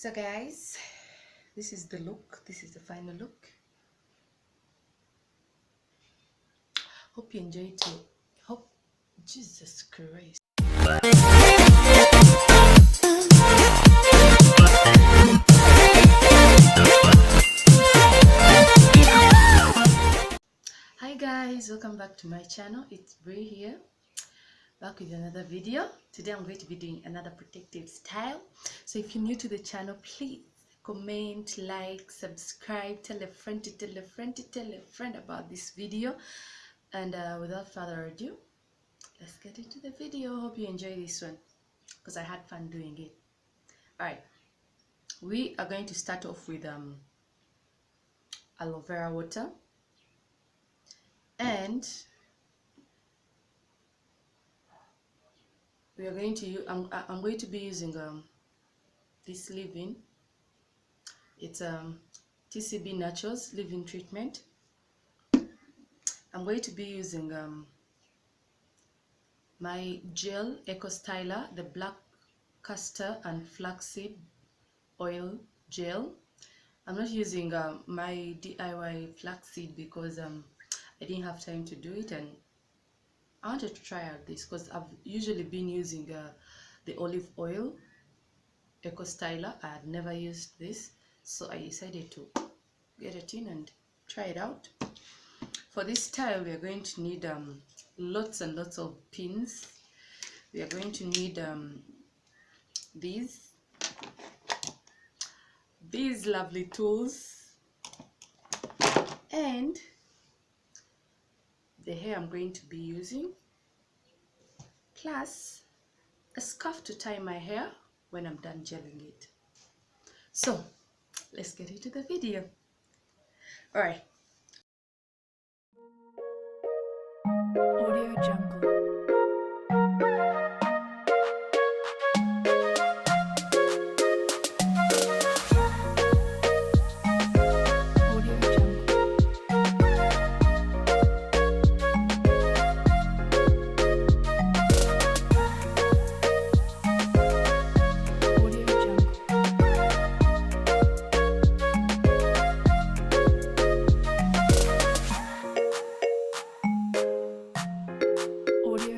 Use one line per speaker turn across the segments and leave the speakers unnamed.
So guys, this is the look. This is the final look. Hope you enjoyed it. Hope Jesus Christ. Hi guys, welcome back to my channel. It's Brie here, back with another video. Today I'm going to be doing another protective style. So if you're new to the channel, please comment, like, subscribe, tell a friend to tell a friend to tell a friend about this video. And without further ado, let's get into the video. Hope you enjoy this one because I had fun doing it. Alright, we are going to start off with aloe vera water, and we are going to use, I'm going to be using this leave-in. It's TCB Naturals leave-in treatment. I'm going to be using my gel Eco Styler, the black castor and flaxseed oil gel. I'm not using my DIY flaxseed because I didn't have time to do it, and I wanted to try out this because I've usually been using the olive oil Eco Styler. I had never used this, so I decided to get it in and try it out. For this style, we are going to need lots and lots of pins. We are going to need these lovely tools, and the hair I'm going to be using, plus a scarf to tie my hair when I'm done gelling it. So let's get into the video. All right.
Audio Jungle. Audio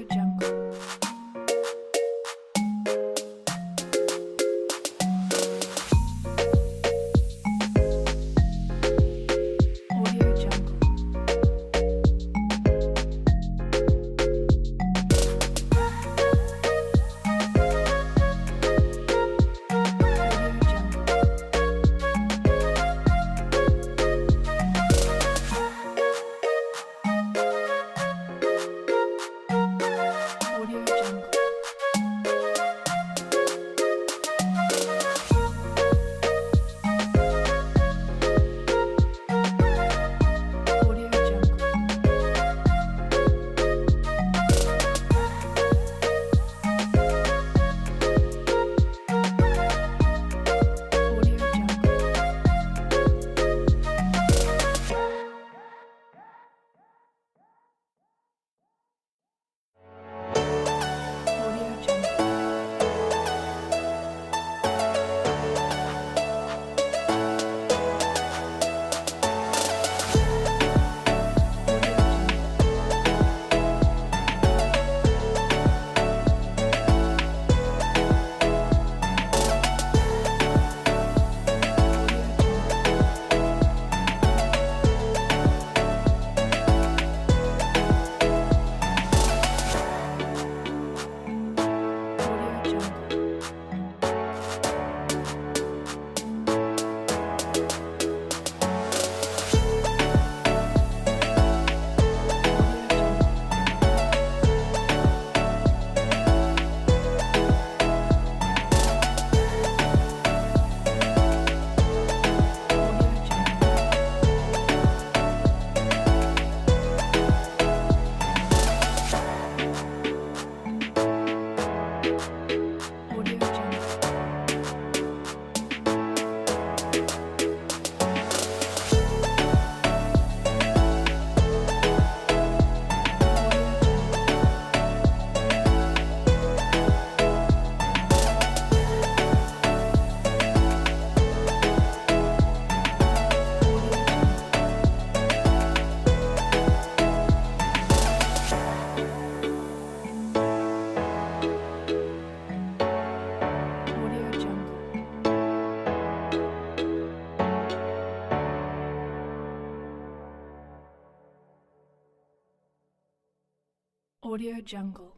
Audio Jungle.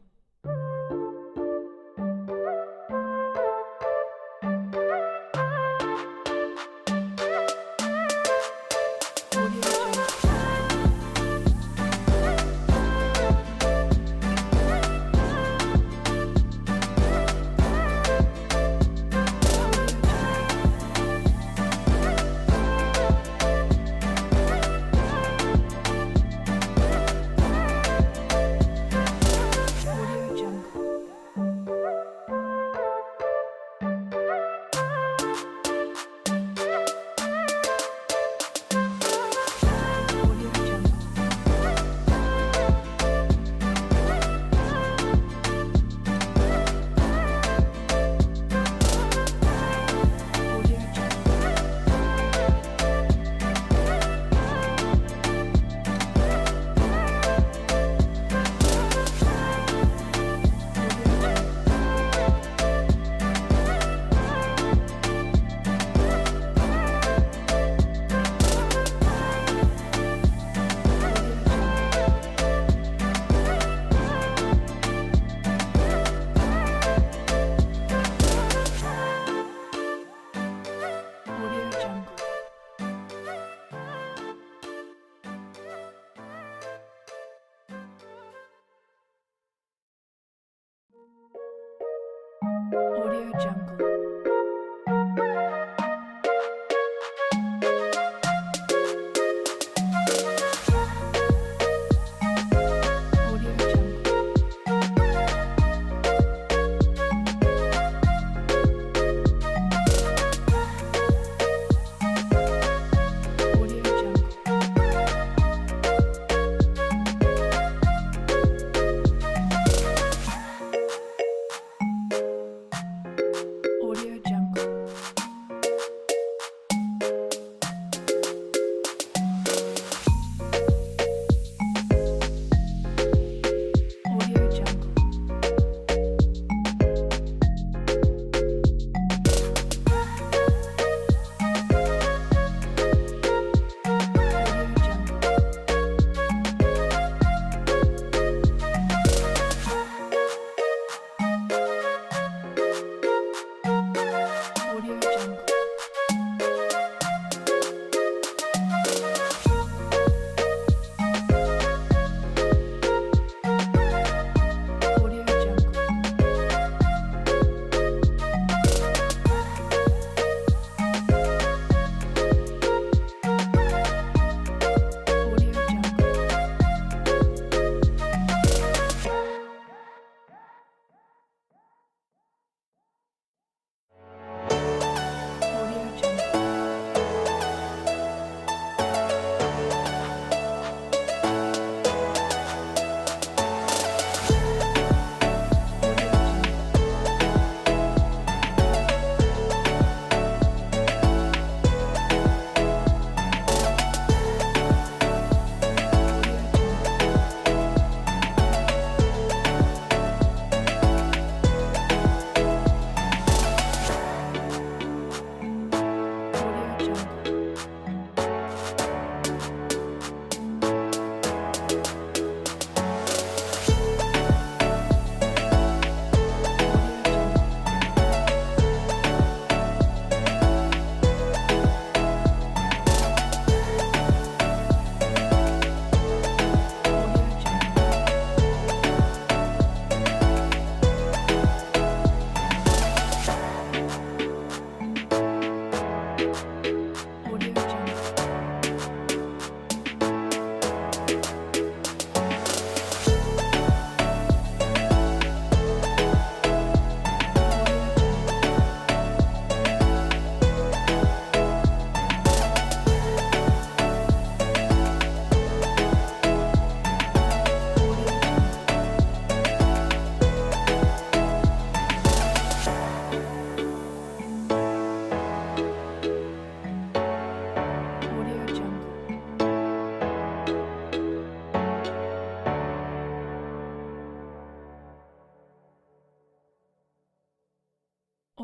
Audio Jungle.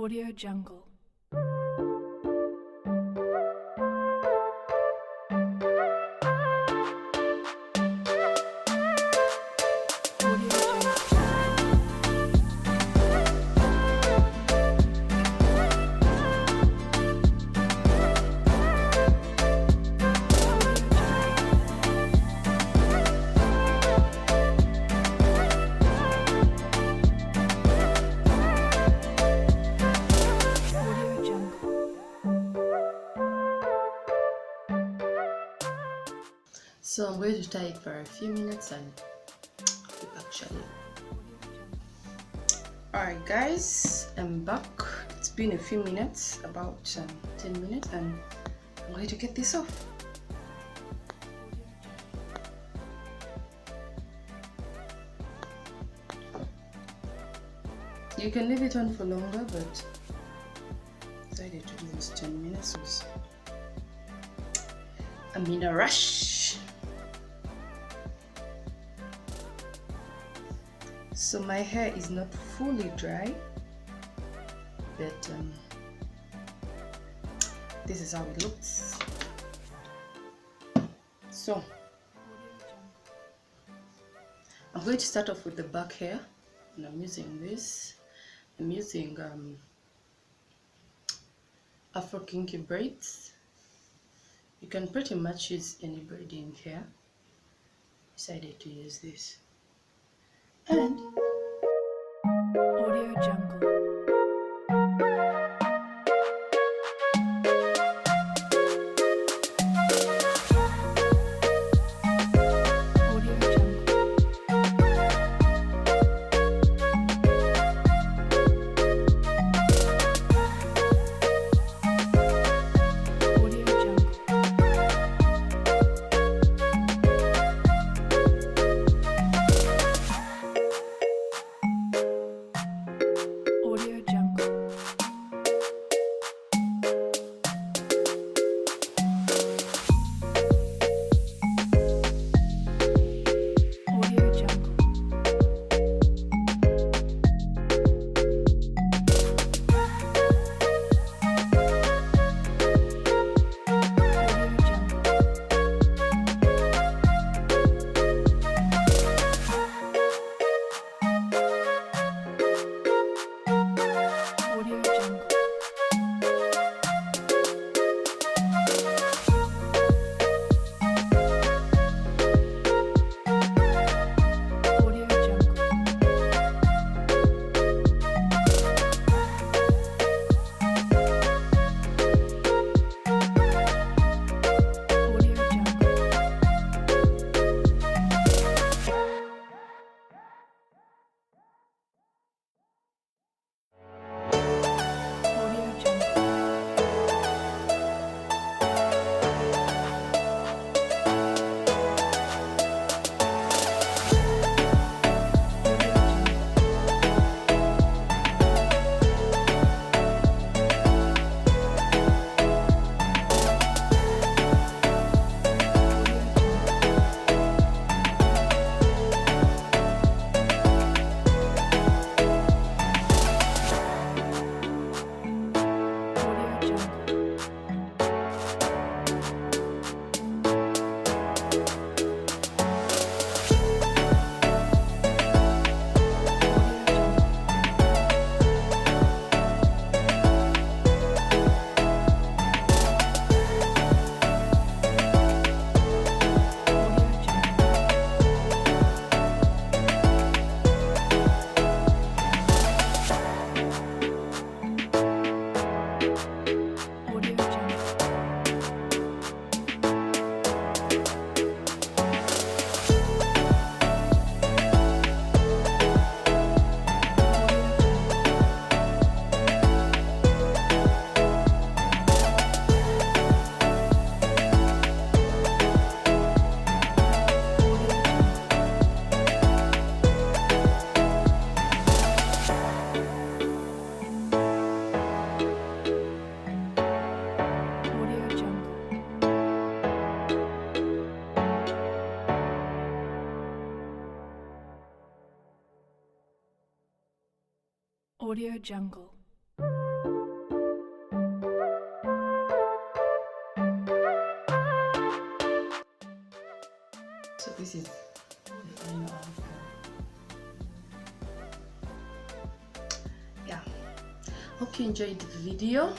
Audio Jungle. Audio
So I'm going to tie it for a few minutes and I'll be back shortly. Alright guys, I'm back. It's been a few minutes, about 10 minutes, and I'm going to get this off. You can leave it on for longer, but I decided to do this 10 minutes because I'm in a rush. So my hair is not fully dry, but this is how it looks. So I'm going to start off with the back hair, and I'm using this. I'm using Afro kinky braids. You can pretty much use any braiding hair. Decided to use this. And
Audio Jungle. Audio Jungle.
so this is the final outcome. Yeah, hope you enjoyed the video.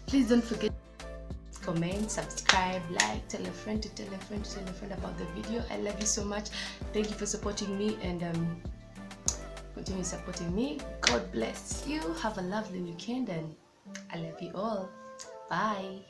Please don't forget to comment, subscribe, like, tell a friend to tell a friend to tell a friend about the video. I love you so much. Thank you for supporting me, and continue supporting me. God bless you. Have a lovely weekend, and I love you all. Bye.